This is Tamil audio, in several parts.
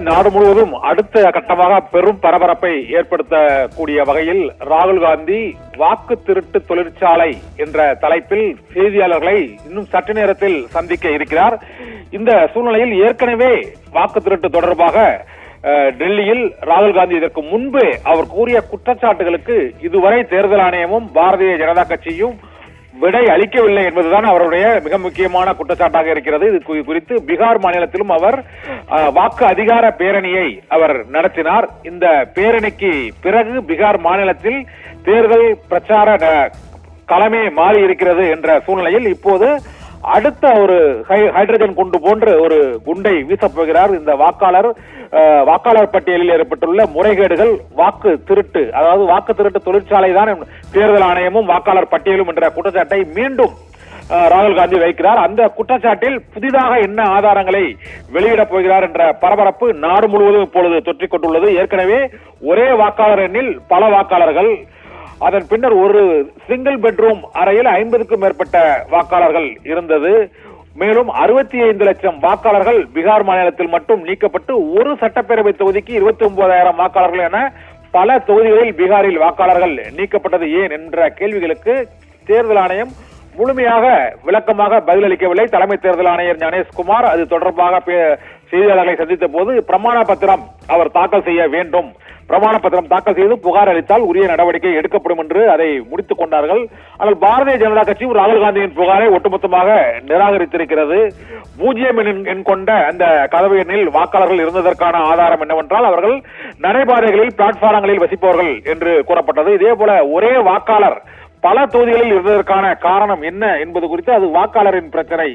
நாடு முழுவதும் அடுத்த கட்டமாக பெரும் பரபரப்பை ஏற்படுத்தக்கூடிய வகையில் ராகுல் காந்தி வாக்கு திருட்டு தொழிற்சாலை என்ற தலைப்பில் செய்தியாளர்களை இன்னும் சற்று நேரத்தில் சந்திக்க இருக்கிறார். இந்த சூழ்நிலையில் ஏற்கனவே வாக்கு திருட்டு தொடர்பாக டெல்லியில் ராகுல் காந்தி இதற்கு முன்பு அவர் கூறிய குற்றச்சாட்டுகளுக்கு இதுவரை தேர்தல் ஆணையமும் பாரதிய ஜனதா கட்சியும் விடை அளிக்கவில்லை என்பதுதான் அவருடைய மிக முக்கியமான குற்றச்சாட்டாக இருக்கிறது. இது குறித்து பீகார் மாநிலத்திலும் அவர் வாக்கு அதிகார பேரணியை அவர் நடத்தினார். இந்த பேரணிக்கு பிறகு பீகார் மாநிலத்தில் தேர்தல் பிரச்சார களமே மாறி இருக்கிறது என்ற சூழ்நிலையில் இப்போது அடுத்த ஒரு ஹைட்ரஜன் குண்டு போன்று ஒரு குண்டை வீசப் போகிறார். இந்த வாக்காளர் பட்டியலில் ஏற்பட்டுள்ள முறைகேடுகள், வாக்கு திருட்டு, அதாவது வாக்கு திருட்டு தொழிற்சாலை தான் தேர்தல் ஆணையமும் வாக்காளர் பட்டியலும் என்ற குற்றச்சாட்டை மீண்டும் ராகுல் காந்தி வைக்கிறார். அந்த குற்றச்சாட்டில் புதிதாக என்ன ஆதாரங்களை வெளியிடப் போகிறார் என்ற பரபரப்பு நாடு முழுவதும் இப்பொழுது தொற்றிக் கொண்டுள்ளது. ஏற்கனவே ஒரே வாக்காளர் எண்ணில் பல வாக்காளர்கள், அதன் பின்னர் ஒரு சிங்கிள் பெட்ரூம் அறையில் 50க்கும் மேற்பட்ட வாக்காளர்கள் இருந்தது. மேலும் 65 லட்சம் வாக்காளர்கள் பீகார் மாநிலத்தில் மட்டும் நீக்கப்பட்டு ஒரு சட்டப்பேரவை தொகுதிக்கு 29,000 வாக்காளர்கள் என பல தொகுதிகளில் பீகாரில் வாக்காளர்கள் நீக்கப்பட்டது ஏன் என்ற கேள்விகளுக்கு தேர்தல் ஆணையம் முழுமையாக விளக்கமாக பதிலளிக்கவில்லை. தலைமை தேர்தல் ஆணையர் ஞானேஷ்குமார் அது தொடர்பாக செய்தியாளர்களை சந்தித்த போது பிரமாண பத்திரம் அவர் தாக்கல் செய்ய வேண்டும், பிரமாண பத்திரம் தாக்கல் செய்து புகார் அளித்தால் உரிய நடவடிக்கை எடுக்கப்படும் என்று அதை முடித்துக் கொண்டார்கள். ஆனால் பாரதிய ஜனதா கட்சி ராகுல் காந்தியின் புகாரை ஒட்டுமொத்தமாக நிராகரித்திருக்கிறது. 0 எண் கொண்ட அந்த கதவு எண்ணில் வாக்காளர்கள் இருந்ததற்கான ஆதாரம் என்னவென்றால் அவர்கள் நடைபாதைகளில் பிளாட்பாரங்களில் வசிப்பவர்கள் என்று கூறப்பட்டது. இதே போல ஒரே வாக்காளர் பல தொகுதிகளில் இருந்ததற்கான காரணம் என்ன என்பது குறித்து அது வாக்காளரின் பிரச்சனை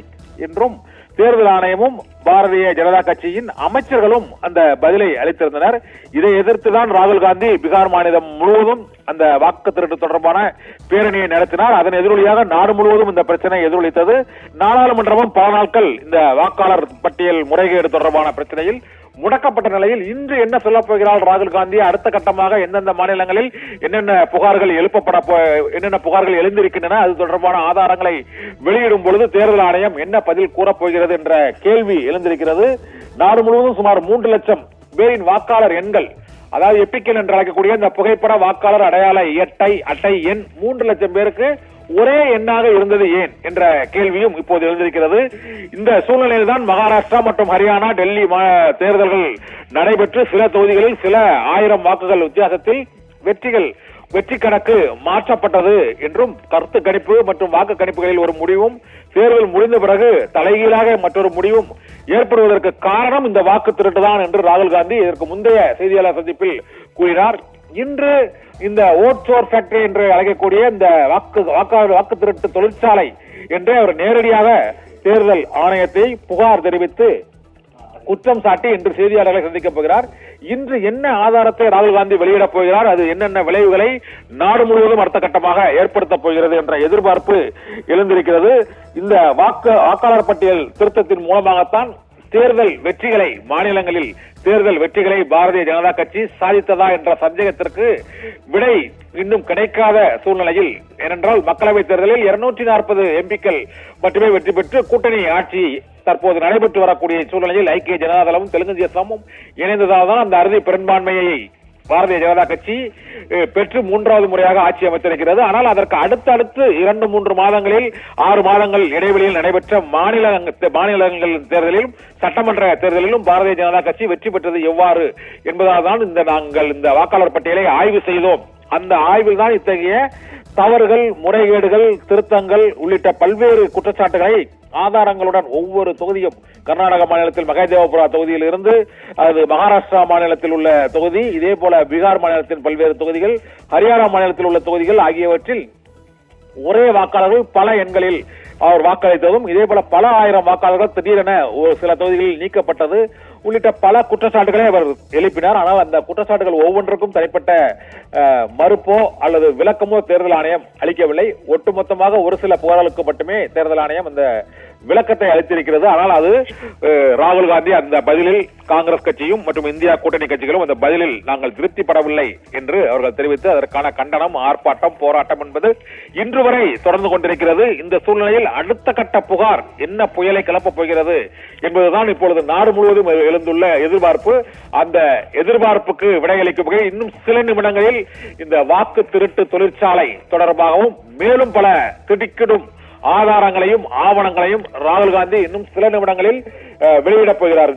என்றும் தேர்தல் ஆணையமும் பாரதிய ஜனதா கட்சியின் அமைச்சர்களும் அந்த பதிலை அளித்திருந்தனர். இதை எதிர்த்துதான் ராகுல் காந்தி பீகார் மாநிலம் முழுவதும் அந்த வாக்கு திருட்டு தொடர்பான பேரணியை நடத்தினார். அதன் எதிரொலியாக நாடு முழுவதும் இந்த பிரச்சனை எதிரொலித்தது. நாடாளுமன்றமும் பல நாட்கள் இந்த வாக்காளர் பட்டியல் முறைகேடு தொடர்பான பிரச்சனையில் முடக்கப்பட்ட நிலையில் இன்று என்ன சொல்லப் போகிறார் ராகுல் காந்தி, அடுத்த கட்டமாக எந்தெந்த மாநிலங்களில் என்னென்ன புகார்கள் எழுந்திருக்கின்றன, அது தொடர்பான ஆதாரங்களை வெளியிடும் பொழுது தேர்தல் ஆணையம் என்ன பதில் கூறப் போகிறது என்ற கேள்வி எழுந்திருக்கிறது. நாடு முழுவதும் சுமார் 3 லட்சம் பேரின் வாக்காளர் எண்கள், அதாவது எப்பிக்கல் என்று அழைக்கக்கூடிய இந்த புகைப்பட வாக்காளர் அடையாள அட்டை எண் 3 லட்சம் பேருக்கு ஒரே எண்ணாக இருந்தது ஏன் என்ற கேள்வியும் இப்போது எழுந்திருக்கிறது. இந்த சூழ்நிலையில் தான் மகாராஷ்டிரா மற்றும் ஹரியானா, டெல்லி தேர்தல்கள் நடைபெற்று சில தொகுதிகளில் சில 1000 வாக்குகள் வித்தியாசத்தில் வெற்றி கணக்கு மாற்றப்பட்டது என்றும் கருத்து கணிப்பு மற்றும் வாக்கு கணிப்புகளில் ஒரு முடிவும் தேர்தல் முடிந்த பிறகு தலைகீழாக மற்றொரு முடிவும் ஏற்படுவதற்கு காரணம் இந்த வாக்கு திருட்டுதான் என்று ராகுல் காந்தி இதற்கு முந்தைய செய்தியாளர் சந்திப்பில் கூறினார். இன்று இந்த ஓட் சோர் ஃபேக்டரி என்று அழைக்கக்கூடிய இந்த வாக்கு திருட்டு தொழிற்சாலை என்று அவர் நேரடியாக தேர்தல் ஆணையத்தை புகார் தெரிவித்து குற்றம் சாட்டி இன்று செய்தியாளர்களை சந்திக்கப் போகிறார். இன்று என்ன ஆதாரத்தை ராகுல் காந்தி வெளியிடப் போகிறார், அது என்னென்ன விளைவுகளை நாடு முழுவதும் அடுத்த கட்டமாக ஏற்படுத்தப் போகிறது என்ற எதிர்பார்ப்பு எழுந்திருக்கிறது. இந்த வாக்காளர் பட்டியல் திருத்தத்தின் மூலமாகத்தான் தேர்தல் வெற்றிகளை, மாநிலங்களில் தேர்தல் வெற்றிகளை பாரதிய ஜனதா கட்சி சாதித்ததா என்ற சந்தேகத்திற்கு விடை இன்னும் கிடைக்காத சூழ்நிலையில், ஏனென்றால் மக்களவைத் தேர்தலில் 240 எம்பிக்கள் மட்டுமே வெற்றி பெற்று கூட்டணி ஆட்சி தற்போது நடைபெற்று வரக்கூடிய சூழ்நிலையில் ஐக்கிய ஜனதா தளமும் தெலுங்கு தேசமும் இணைந்ததால் தான் அந்த அறுதி பெரும்பான்மையை பாரதிய ஜனதா கட்சி பெற்று 3வது முறையாக ஆட்சி அமைத்திருக்கிறது. ஆனால் அதற்கு அடுத்தடுத்து 2-3 மாதங்களில் 6 மாதங்கள் இடைவெளியில் நடைபெற்ற மாநிலங்கள் தேர்தலிலும் சட்டமன்ற தேர்தலிலும் பாரதிய ஜனதா கட்சி வெற்றி பெற்றது எவ்வாறு என்பதால் தான் நாங்கள் இந்த வாக்காளர் பட்டியலை ஆய்வு செய்தோம். அந்த ஆய்வில் தான் இத்தகைய தவறுகள், முறைகேடுகள், திருத்தங்கள் உள்ளிட்ட பல்வேறு குற்றச்சாட்டுகளை ஆதாரங்களுடன் ஒவ்வொரு தொகுதியும், கர்நாடக மாநிலத்தில் மகேதேவபுரா தொகுதியில் இருந்து, அது மகாராஷ்டிரா மாநிலத்தில் உள்ள தொகுதி, இதே போல பீகார் மாநிலத்தின் பல்வேறு தொகுதிகள், ஹரியானா மாநிலத்தில் உள்ள தொகுதிகள் ஆகியவற்றில் ஒரே வாக்காளர்கள் பல எண்களில் அவர் வாக்களித்ததும், இதே போல பல 1000 வாக்காளர்கள் திடீரென சில தொகுதிகளில் நீக்கப்பட்டது உள்ளிட்ட பல குற்றச்சாட்டுகளை அவர் எழுப்பினார். ஆனால் அந்த குற்றச்சாட்டுகள் ஒவ்வொன்றுக்கும் தனிப்பட்ட மறுப்போ அல்லது விளக்கமோ தேர்தல் ஆணையம் அளிக்கவில்லை. ஒட்டுமொத்தமாக ஒரு சில புகார்களுக்கு மட்டுமே தேர்தல் ஆணையம் அந்த விளக்கத்தை அளித்திருக்கிறது. ஆனால் அது ராகுல் காந்தி அந்த பதிலில் காங்கிரஸ் கட்சியும் மற்றும் இந்தியா கூட்டணி கட்சிகளும் அந்த பதிலில் நாங்கள் திருப்திப்படவில்லை என்று அவர்கள் தெரிவித்து அதற்கான கண்டனம், ஆர்ப்பாட்டம், போராட்டம் என்பது இன்று வரை தொடர்ந்து கொண்டிருக்கிறது. இந்த சூழ்நிலையில் அடுத்த கட்ட புகார் என்ன புயலை கிளப்பப் போகிறது என்பதுதான் இப்பொழுது நாடு முழுவதும் எழுந்துள்ள எதிர்பார்ப்பு. அந்த எதிர்பார்ப்புக்கு விடையளிக்கும் வகையில் இன்னும் சில நிமிடங்களில் இந்த வாக்கு திருட்டு தொழிற்சாலை தொடர்பாகவும் மேலும் பல திடுக்கிடும் ஆதாரங்களையும் ஆவணங்களையும் ராகுல் காந்தி இன்னும் சில நிமிடங்களில் வெளியிடப் போகிறார்.